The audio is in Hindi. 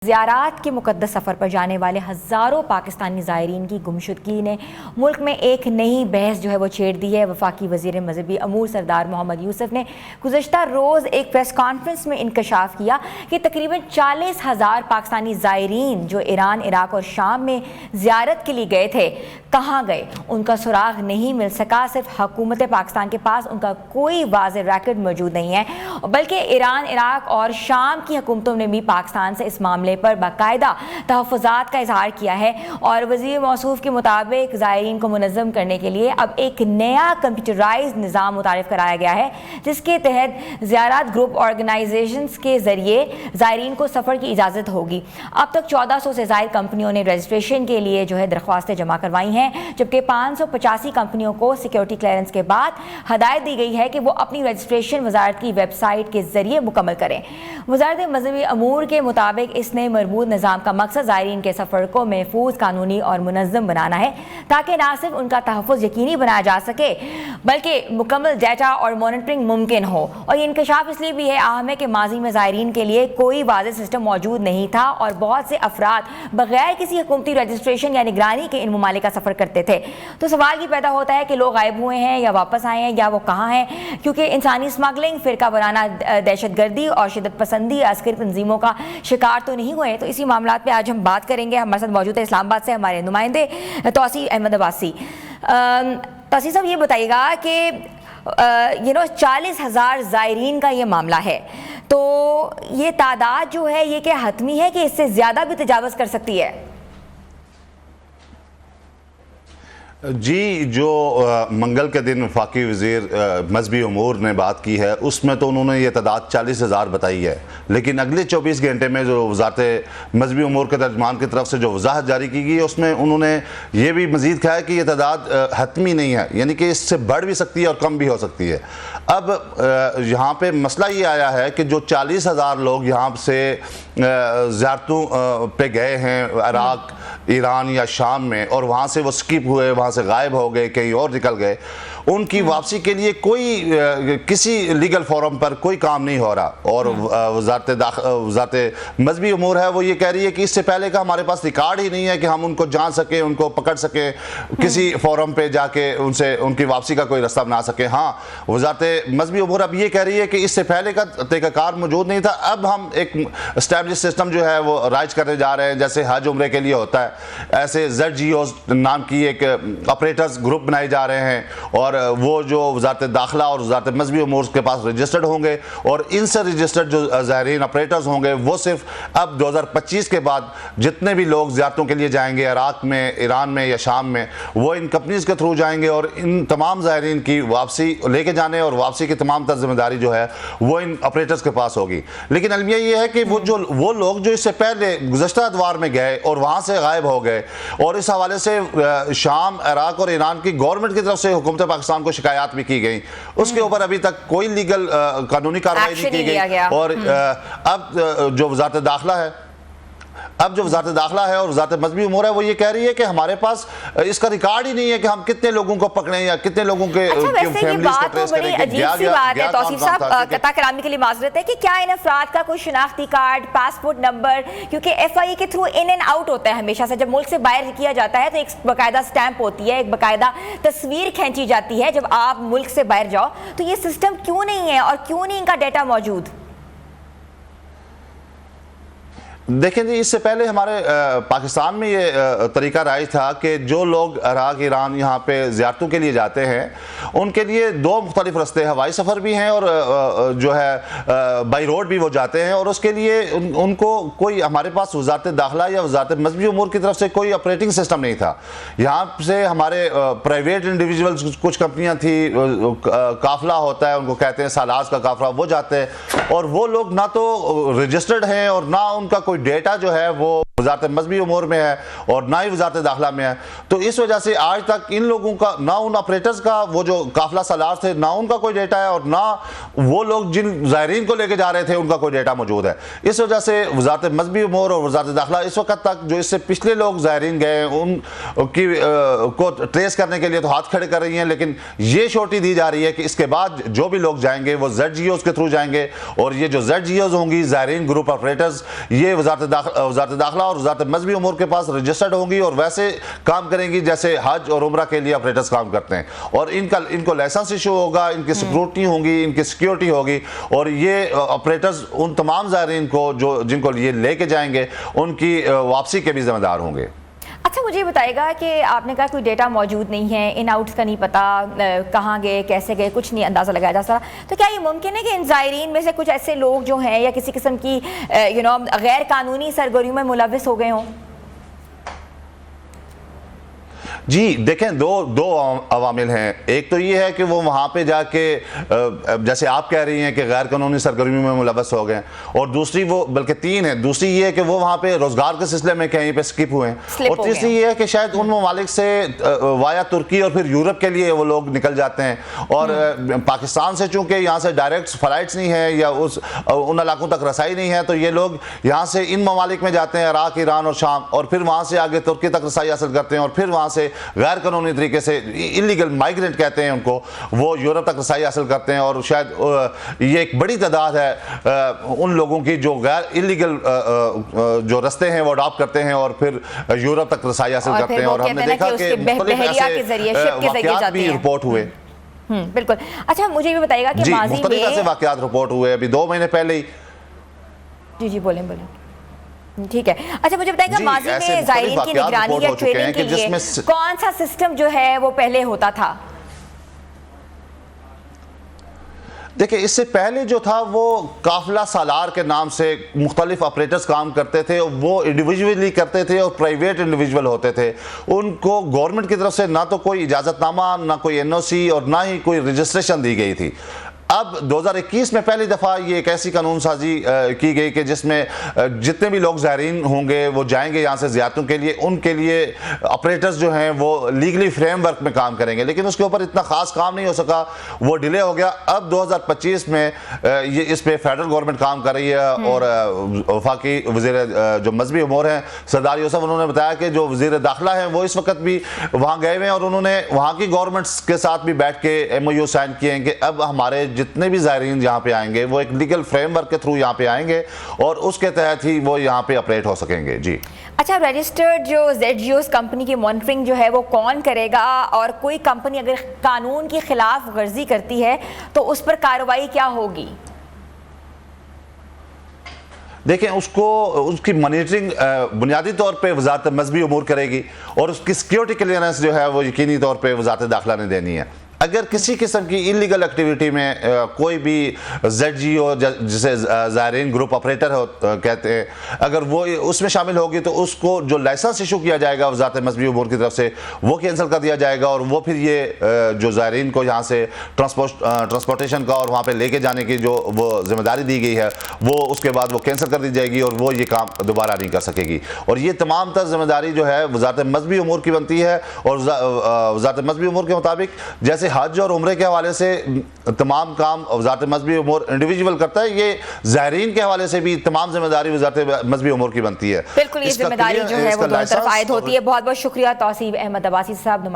ज़ियारात के मुक़द्दस सफ़र पर जाने वाले हज़ारों पाकिस्तानी ज़ायरीन की गुमशुदगी ने मुल्क में एक नई बहस जो है वो छेड़ दी है। वफाकी वज़ीर मज़हबी अमूर सरदार मोहम्मद यूसुफ ने गुज़श्ता रोज़ एक प्रेस कॉन्फ्रेंस में इंकशाफ किया कि तकरीबन 40,000 पाकिस्तानी ज़ायरीन जो ईरान, इराक़ और शाम में ज़ियारत के लिए गए थे, कहाँ गए? उनका सुराग नहीं मिल सका। सिर्फ हुकूमत पाकिस्तान के पास उनका कोई वाज़ेह रिकॉर्ड मौजूद नहीं है, बल्कि ईरान, इराक़ और शाम की हुकूमतों ने भी पाकिस्तान से इस मामले पर बाकायदा तहफ़्फ़ुज़ात का इजहार किया है। और वज़ीर मौसूफ के मुताबिक ज़ायरीन को मुनज़्ज़म करने के लिए अब एक नया कंप्यूटराइज्ड निज़ाम मुतारिफ़ कराया गया है, जिसके तहत ज़ियारत ग्रुप ऑर्गेनाइजेशंस के ज़रिए ज़ायरीन को सफ़र की इजाज़त होगी। अब तक 1400 से ज़ायद कंपनियों ने रजिस्ट्रेशन के लिए जो है दरख्वास्तें जमा करवाई हैं, जबकि 585 कंपनियों को सिक्योरिटी क्लियरेंस के बाद हदायत दी गई है कि वो अपनी रजिस्ट्रेशन वज़ारत की वेबसाइट के ज़रिए मुकम्मल करें। वज़ारत मज़हबी अमूर के मुताबिक इसने मरबूत निज़ाम का मकसद ज़ायरीन के सफ़र को महफूज, कानूनी और मुनज़्ज़म बनाना है, ताकि न सिर्फ उनका तहफ़्फ़ुज़ यकीनी बनाया जा सके बल्कि मुकम्मल डाटा और मॉनिटरिंग मुमकिन हो। और ये इंकशाफ इसलिए भी है अहम है कि माजी में ज़ायरीन के लिए कोई वाज़ेह सिस्टम मौजूद नहीं था और बहुत से अफराद बगैर किसी हुकूमती रजिस्ट्रेशन या निगरानी के इन ममालिक का सफ़र करते थे। तो सवाल ये पैदा होता है कि लोग गायब हुए हैं या वापस आए हैं या वो कहाँ हैं, क्योंकि इंसानी स्मगलिंग, फ़िरका वाराना दहशत गर्दी और शिदत पसंदी अस्करी तंजीमों का शिकार तो नहीं हुए। तो इसी मामला पे आज हम बात करेंगे। हमारे साथ मौजूद है इस्लामाबाद से हमारे नुमाइंदे तौसीफ अहमद अब्बासी। तौसीफ साहब, ये बताइएगा कि 40,000 ज़ायरीन का ये मामला है, तो ये तादाद जो है ये क्या हतमी है कि इससे ज़्यादा भी तजावज़ कर सकती है? जी, जो मंगल के दिन वफाकी वज़ीर मज़हबी उमूर ने बात की है, उसमें तो उन्होंने ये तादाद 40,000 बताई है, लेकिन अगले 24 घंटे में जो वज़ारत मज़हबी उमूर के तर्जुमान की तरफ से जो वज़ाहत जारी की गई है, उसमें उन्होंने ये भी मज़ीद कहा है कि ये तादाद हतमी नहीं है, यानी कि इससे बढ़ भी सकती है और कम भी हो सकती है। अब यहाँ पे मसला ये आया है कि जो 40,000 लोग यहाँ से ज़ियारतों पे गए हैं इराक़, ईरान या शाम में, और वहाँ से वो स्किप हुए, वहाँ से गायब हो गए, कहीं और निकल गए, उनकी वापसी के लिए कोई किसी लीगल फोरम पर कोई काम नहीं हो रहा। और वज़ारत मज़हबी उमूर है वो ये कह रही है कि इससे पहले का हमारे पास रिकॉर्ड ही नहीं है कि हम उनको जान सकें, उनको पकड़ सकें, किसी फोरम पे जाके उनसे उनकी वापसी का कोई रास्ता बना सकें। हाँ, वज़ारत मज़हबी उमूर अब ये कह रही है कि इससे पहले का तरीक़ाकार मौजूद नहीं था, अब हम एक एस्टैब्लिश सिस्टम जो है वो राइज करने जा रहे हैं, जैसे हज उम्रे के लिए होता है, ऐसे ZGOs नाम की एक ऑपरेटर्स ग्रुप बनाए जा रहे हैं, और वो जो वज़ारत दाखिला और वज़ारत मज़हबी उमूर के पास रजिस्टर्ड होंगे, और इनसे रजिस्टर्ड जो ज़ायरीन ऑपरेटर्स होंगे वो सिर्फ अब 2025 के बाद जितने भी लोग ज़ियारतों के लिए जाएंगे इराक़ में, ईरान में या शाम में, वो इन कंपनीज़ के थ्रू जाएंगे, और इन तमाम ज़ायरीन की वापसी लेके जाने और वापसी की तमाम जिम्मेदारी जो है वो इन ऑपरेटर्स के पास होगी। लेकिन अलमिया ये है कि वो लोग जो इससे पहले गुज़श्ता अदवार में गए और वहाँ से गायब हो गए, और इस हवाले से शाम, इराक़ और ईरान की गवर्नमेंट की तरफ से हुकूमत पाकिस्तान को शिकायत भी की गई, उसके ऊपर अभी तक कोई लीगल कानूनी कार्रवाई नहीं की गई। और अब जो वज़ारत दाखिला है और वज़ारत मज़हबी उमूर है वो ये कह रही है कि हमारे पास इसका रिकॉर्ड ही नहीं है कि हम कितने लोगों को पकड़े या कितने लोगों के फैमिलीज को ट्रेस करें। अजीब सी बात है तौसीफ साहब, कता कलामी के लिए माजरत है कि क्या इन अफराद का कोई शिनाख्ती कार्ड, पासपोर्ट नंबर, क्योंकि FIA के थ्रू इन एंड आउट होता है हमेशा से, जब मुल्क से बाहर किया जाता है तो एक बाकायदा स्टैंप होती है, एक बाकायदा तस्वीर खींची जाती है जब आप मुल्क से बाहर जाओ, तो ये सिस्टम क्यों नहीं है और क्यों नहीं इनका डाटा मौजूद? देखें जी, इससे पहले हमारे पाकिस्तान में ये तरीका राइज था कि जो लोग इराक़, ईरान यहाँ पे ज़ियारतों के लिए जाते हैं उनके लिए दो मुख्तलिफ रास्ते, हवाई सफ़र भी हैं और जो है बाई रोड भी वो जाते हैं, और उसके लिए उनको कोई हमारे पास वज़ारत दाखिला या वज़ारत मज़हबी उमूर की तरफ से कोई ऑपरेटिंग सिस्टम नहीं था। यहाँ से हमारे प्राइवेट इंडिविजुअल्स, कुछ कंपनियाँ थी, काफ़िला होता है उनको कहते हैं, सालाज का काफ़िला, वो जाते हैं, और वो लोग ना तो रजिस्टर्ड हैं और ना उनका कोई डेटा जो है वो वजारत मजहबी उमूर में है और ना ही वजारत दाखिला में है। तो इस वजह से आज तक इन लोगों का, ना उन ऑपरेटर्स का, वो जो काफिला सालार थे, ना उनका कोई डेटा है और ना वो लोग जिन ज़ायरीन को लेके जा रहे थे उनका कोई डेटा मौजूद है। इस वजह से वजारत मजहबी उमूर और वजारत दाखिला इस वक्त तक जो इससे पिछले लोग ज़ायरीन गए उनकी को ट्रेस करने के लिए तो हाथ खड़े कर रही हैं, लेकिन ये श्योरिटी दी जा रही है कि इसके बाद जो भी लोग जाएंगे वो ZGOs के थ्रू जाएंगे और ये जो ZGOs होंगी, ज़ायरीन ग्रुप ऑपरेटर्स, ये वजारत दाखिला और वजारत मजहबी उमूर के पास रजिस्टर्ड होंगी और वैसे काम करेंगी जैसे हज और उम्रा के लिए ऑपरेटर्स काम करते हैं। और इनको लाइसेंस इशू होगा, इनकी सिक्योरिटी होगी, इनकी सिक्योरिटी होगी और ये ऑपरेटर्स उन तमाम ज़ायरीन को जो जिनको ये लेके जाएंगे उनकी वापसी के भी जिम्मेदार होंगे। अच्छा, मुझे बताएगा कि आपने कहा कोई डेटा मौजूद नहीं है, इन आउट्स का नहीं पता, कहाँ गए, कैसे गए, कुछ नहीं अंदाज़ा लगाया जा सकता, तो क्या ये मुमकिन है कि इन ज़ायरीन में से कुछ ऐसे लोग जो हैं या किसी किस्म की गैर कानूनी सरगर्मियों में मुलव्विस हो गए हों? जी देखें, दो अवामिल हैं। एक तो ये है कि वो वहाँ पे जाके जैसे आप कह रही हैं कि गैर कानूनी सरगर्मी में मुलव्वस हो गए, और दूसरी वो, बल्कि तीन है, दूसरी ये है कि वो वहाँ पे रोजगार के सिलसिले में कहीं पे स्किप हुए हैं, और तीसरी ये है कि शायद उन ममालिक से वाया तुर्की और फिर यूरोप के लिए वो लोग निकल जाते हैं और पाकिस्तान से चूंकि यहाँ से डायरेक्ट फ्लाइट्स नहीं है या उन इलाकों तक रसाई नहीं है, तो ये लोग यहाँ से इन ममालिक में जाते हैं, इराक, ईरान और शाम, और फिर वहाँ से आगे तुर्की तक रसाई हासिल करते हैं और फिर वहाँ से गैर कानूनी तरीके से, इलीगल माइग्रेंट कहते हैं उनको, वो यूरोप तक रसाई हासिल करते हैं। और शायद ये एक बड़ी तादाद है उन लोगों की जो गैर इलीगल जो रास्ते हैं वो अडॉप्ट करते हैं और फिर यूरोप तक रसाई हासिल करते हैं। और हमने देखा कि मुख्तलिफ ऐसे भी रिपोर्ट हुए। बिल्कुल। अच्छा, मुझे भी बताइएगा कि माजी में ऐसे वाकयात रिपोर्ट हुए अभी 2 महीने पहले ही। जी बोलें। ठीक है। अच्छा, मुझे बताइएगा माजी में ज़ायरीन की निगरानी या ट्रेनिंग के लिए कौन सा सिस्टम जो है वो पहले होता था? देखिए, इससे पहले जो था वो काफिला सालार के नाम से मुख्तलिफ ऑपरेटर्स काम करते थे, वो इंडिविजुअली करते थे और प्राइवेट इंडिविजुअल होते थे। उनको गवर्नमेंट की तरफ से ना तो कोई इजाज़तनामा, ना कोई NOC और ना ही कोई रजिस्ट्रेशन दी गई थी। अब 2021 में पहली दफ़ा ये एक ऐसी कानून साजी की गई कि जिसमें जितने भी लोग ज़ायरीन होंगे वो जाएंगे यहाँ से ज़ियारतों के लिए, उनके लिए ऑपरेटर्स जो हैं वो लीगली फ्रेमवर्क में काम करेंगे, लेकिन उसके ऊपर इतना ख़ास काम नहीं हो सका, वो डिले हो गया। अब 2025 में ये इस पर फेडरल गवर्नमेंट काम कर रही है और वफाकी वज़ीर जो मजहबी उमूर हैं सरदार यूसुफ, उन्होंने बताया कि जो वज़ीर दाखिला हैं वो इस वक्त भी वहाँ गए हुए हैं और उन्होंने वहाँ की गवर्नमेंट्स के साथ भी बैठ के MOU साइन किए हैं कि अब हमारे जितने भी ज़ायरीन यहाँ पे आएंगे वो एक लीगल फ्रेमवर्क के थ्रू यहाँ पे आएंगे और उसके तहत ही वो यहाँ पे ऑपरेट हो सकेंगे। जी अच्छा, रजिस्टर्ड जो ZGOs कंपनी की मॉनिटरिंग जो है वो कौन करेगा, और कोई कंपनी अगर कानून की खिलाफ वर्जी करती है तो उस पर कार्रवाई क्या होगी? देखें, उसकी मॉनिटरिंग बुनियादी तौर पे वजारत मजहबी उमूर करेगी और उसकी सिक्योरिटी क्लियरेंस जो है वो यकीनी तौर पे वजारत दाखिला ने देनी है। अगर किसी किस्म की इलीगल एक्टिविटी में कोई भी ZGO जिसे ज़ायरीन ग्रुप ऑपरेटर कहते हैं, अगर वो उसमें शामिल होगी तो उसको जो लाइसेंस इशू किया जाएगा वजारत मजहबी उमूर की तरफ से वो कैंसिल कर दिया जाएगा और वो फिर ये जो ज़ायरीन को यहाँ से ट्रांसपोर्टेशन का और वहाँ पे लेके जाने की जो वो जिम्मेदारी दी गई है वो उसके बाद वो कैंसिल कर दी जाएगी और वो ये काम दोबारा नहीं कर सकेगी। और ये तमाम तर जिम्मेदारी जो है वजारत मजहबी उमूर की बनती है और वजारत मजहबी उमूर के मुताबिक जैसे हज और उम्रे के हवाले से तमाम काम वजारत मजहबी उमूर इंडिविजुअल करता है, ये ज़ायरीन के हवाले से भी तमाम जिम्मेदारी वजारत मजहबी उमूर की बनती है। बिल्कुल, ये जिम्मेदारी जो है वो दोनों तरफ आयद होती है। बहुत बहुत शुक्रिया तौसीफ अहमद अब्बासी साहब।